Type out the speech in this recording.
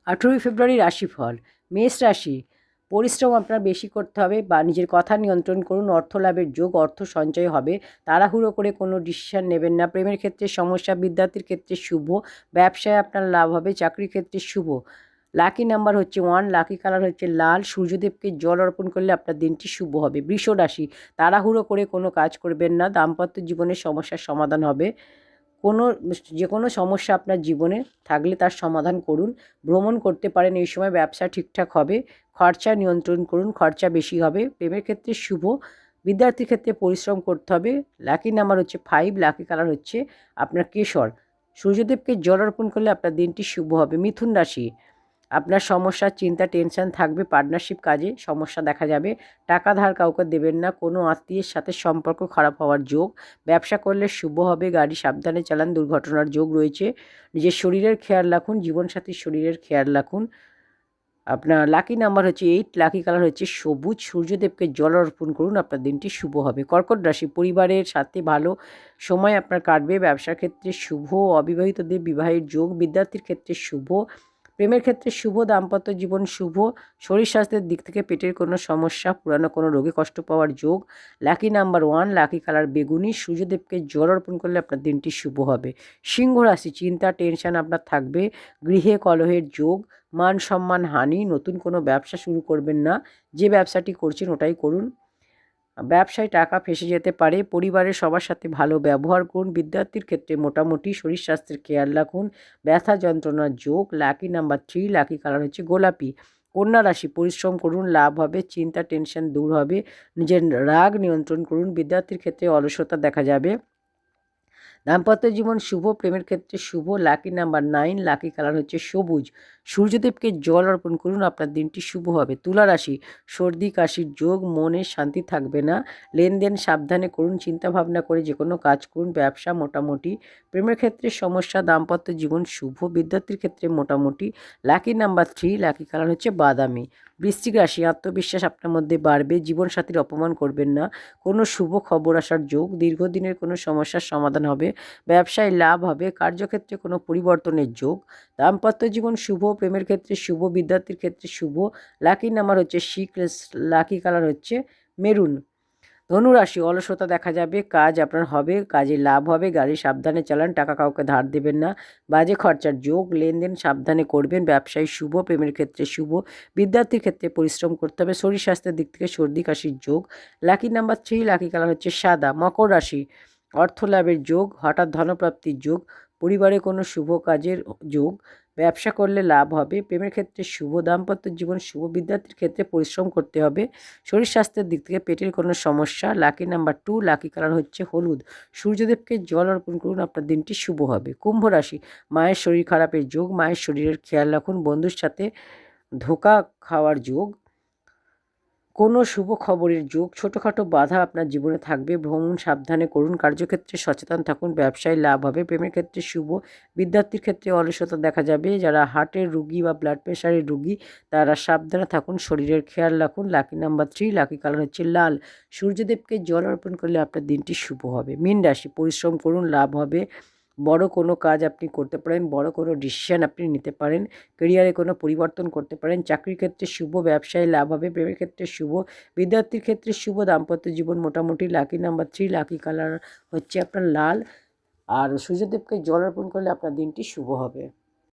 18 ফেব্রুয়ারি রাশিফল। মেষ রাশি, পরিশ্রম আপনার বেশি করতে হবে বা নিজের কথা নিয়ন্ত্রণ করুন। অর্থ লাভের যোগ, অর্থ সঞ্চয় হবে। তাড়াহুড়ো করে কোনো ডিসিশন নেবেন না। প্রেমের ক্ষেত্রে সমস্যা, বিদ্যার্থীর ক্ষেত্রে শুভ। ব্যবসায় আপনার লাভ হবে, চাকরির ক্ষেত্রে শুভ। লাকি নাম্বার হচ্ছে 1, লাকি কালার হচ্ছে লাল। সূর্যদেবকে জল অর্পণ করলে আপনার দিনটি শুভ হবে। বৃষ রাশি, তাড়াহুড়ো করে কোনো কাজ করবেন না। দাম্পত্য জীবনের সমস্যার সমাধান হবে। কোনো যে কোনো সমস্যা আপনার জীবনে থাকলে তার সমাধান করুন। ভ্রমণ করতে পারেন এই সময়, ব্যবসা ঠিকঠাক হবে। খরচা নিয়ন্ত্রণ করুন, খরচা বেশি হবে। প্রেমের ক্ষেত্রে শুভ, বিদ্যার্থীর ক্ষেত্রে পরিশ্রম করতে হবে। লাকি নাম্বার হচ্ছে 5, লাকি কালার হচ্ছে আপনার কেশর। সূর্যদেবকে জল অর্পণ করলে আপনার দিনটি শুভ হবে। মিথুন রাশি, আপনার সমস্যা, চিন্তা, টেনশন থাকবে। পার্টনারশিপ কাজে সমস্যা দেখা যাবে। টাকা ধার কাউকে দেবেন না। কোনো আত্মীয়ের সাথে সম্পর্ক খারাপ হওয়ার যোগ। ব্যবসা করলে শুভ হবে। গাড়ি সাবধানে চালান, দুর্ঘটনার যোগ রয়েছে। নিজের শরীরের খেয়াল রাখুন, জীবনসাথীর শরীরের খেয়াল রাখুন। আপনার লাকি নাম্বার হচ্ছে 8, লাকি কালার হচ্ছে সবুজ। সূর্যদেবকে জল অর্পণ করুন, আপনার দিনটি শুভ হবে। কর্কট রাশি, পরিবারের সাথে ভালো সময় আপনার কাটবে। ব্যবসার ক্ষেত্রে শুভ, অবিবাহিতদের বিবাহের যোগ। বিদ্যার্থীর ক্ষেত্রে শুভ, প্রেমের ক্ষেত্রে শুভ। দাম্পত্য জীবন শুভ। শরীর স্বাস্থ্যের দিক থেকে পেটের কোনো সমস্যা, পুরানো কোনো রোগে কষ্ট পাওয়ার যোগ। লাকি নাম্বার 1, লাকি কালার বেগুনি। সূর্যদেবকে জল অর্পণ করলে আপনার দিনটি শুভ হবে। সিংহ রাশি, চিন্তা, টেনশন আপনার থাকবে। গৃহে কলহের যোগ, মান সম্মান হানি। নতুন কোনো ব্যবসা শুরু করবেন না। যে ব্যবসাটি করছেন ওটাই করুন। ব্যবসায় টাকা ফেঁসে যেতে পারে। পরিবারের সবার সাথে ভালো ব্যবহার করুন। বিদ্যার্থীর ক্ষেত্রে মোটামুটি। শরীর স্বাস্থ্যের খেয়াল রাখুন। ব্যথা যন্ত্রণার যোগ। লাকি নাম্বার 3, লাকি কালার হচ্ছে গোলাপি। কন্যা রাশি, পরিশ্রম করুন, লাভ হবে। চিন্তা, টেনশন দূর হবে। নিজের রাগ নিয়ন্ত্রণ করুন। বিদ্যার্থীর ক্ষেত্রে অলসতা দেখা যাবে। দাম্পত্য জীবন শুভ, প্রেমের ক্ষেত্রে শুভ। লাকি নাম্বার 9, লাকি কালার হচ্ছে সবুজ। সূর্যদেবকে জল অর্পণ করুন, আপনার দিনটি শুভ হবে। তুলা রাশি, সর্দি কাশির যোগ, মনে শান্তি থাকবে না। লেনদেন সাবধানে করুন, চিন্তা ভাবনা করে যে কোনো কাজ করুন। ব্যবসা মোটামুটি। প্রেমের ক্ষেত্রে সমস্যা, দাম্পত্য জীবন শুভ। বিদ্যার্থীর ক্ষেত্রে মোটামুটি। লাকি নাম্বার 3, লাকি কালার হচ্ছে বাদামি। বৃশ্চিক রাশি, আত্মবিশ্বাস আপনার মধ্যে বাড়বে। জীবনসাথীর অপমান করবেন না। কোনো শুভ খবর আসার যোগ। দীর্ঘদিনের কোনো সমস্যার সমাধান হবে। ব্যবসায় লাভ হবে। কার্যক্ষেত্রে কোনো পরিবর্তনের যোগ। দাম্পত্য জীবন শুভ, প্রেমের ক্ষেত্রে শুভ। বিদ্যার্থীর ক্ষেত্রে শুভ। লাকি নাম্বার হচ্ছে 6, লাকি কালার হচ্ছে মেরুন। ধনুরাশি, অলসতা দেখা যাবে। কাজ আপনার হবে, কাজে লাভ হবে। গাড়ি সাবধানে চালান, টাকা কাউকে ধার দেবেন না। বাজে খরচার যোগ। লেনদেন সাবধানে করবেন। ব্যবসায় শুভ, প্রেমের ক্ষেত্রে শুভ। বিদ্যার্থীর ক্ষেত্রে পরিশ্রম করতে হবে। শরীর স্বাস্থ্যের দিক থেকে সর্দি কাশির যোগ। লাকি নাম্বার 3, লাকি কালার হচ্ছে সাদা। মকর রাশি, অর্থ লাভের যোগ, হঠাৎ ধনপ্রাপ্তির যোগ। পরিবারে কোনো শুভ কাজের যোগ। ব্যবসা করলে লাভ হবে। প্রেমের ক্ষেত্রে শুভ, দাম্পত্য জীবন শুভ। বিদ্যার্থীর ক্ষেত্রে পরিশ্রম করতে হবে। শরীর স্বাস্থ্যের দিক থেকে পেটের কোনো সমস্যা। লাকি নাম্বার 2, লাকি কালার হচ্ছে হলুদ। সূর্যদেবকে জল অর্পণ করুন, আপনার দিনটি শুভ হবে। কুম্ভ রাশি, মায়ের শরীর খারাপের যোগ। মায়ের শরীরের খেয়াল রাখুন। বন্ধুর সাথে ধোঁকা খাওয়ার যোগ। কোনো শুভ খবরের যোগ। ছোটোখাটো বাধা আপনার জীবনে থাকবে। ভ্রমণ সাবধানে করুন। কার্যক্ষেত্রে সচেতন থাকুন। ব্যবসায় লাভ হবে। প্রেমের ক্ষেত্রে শুভ। বিদ্যার্থীর ক্ষেত্রে অলসতা দেখা যাবে। যারা হার্টের রুগী বা ব্লাড প্রেশারের রুগী তারা সাবধানে থাকুন, শরীরের খেয়াল রাখুন। লাকি নাম্বার 3, লাকি কালার হচ্ছে লাল। সূর্যদেবকে জল অর্পণ করলে আপনার দিনটি শুভ হবে। মীন রাশি, পরিশ্রম করুন, লাভ হবে। বড় কোনো কাজ আপনি করতে পারেন। বড় কোনো ডিসিশন আপনি নিতে পারেন। কেরিয়ারে কোনো পরিবর্তন করতে পারেন। চাকরির ক্ষেত্রে শুভ। ব্যবসায় লাভ হবে। প্রেমের ক্ষেত্রে শুভ। বিদ্যার্থীর ক্ষেত্রে শুভ। দাম্পত্য জীবন মোটামুটি। লাকি নাম্বার 3, লাকি কালার হচ্ছে আপনার লাল। আর সূর্যদেবকে জল অর্পণ করলে আপনার দিনটি শুভ হবে।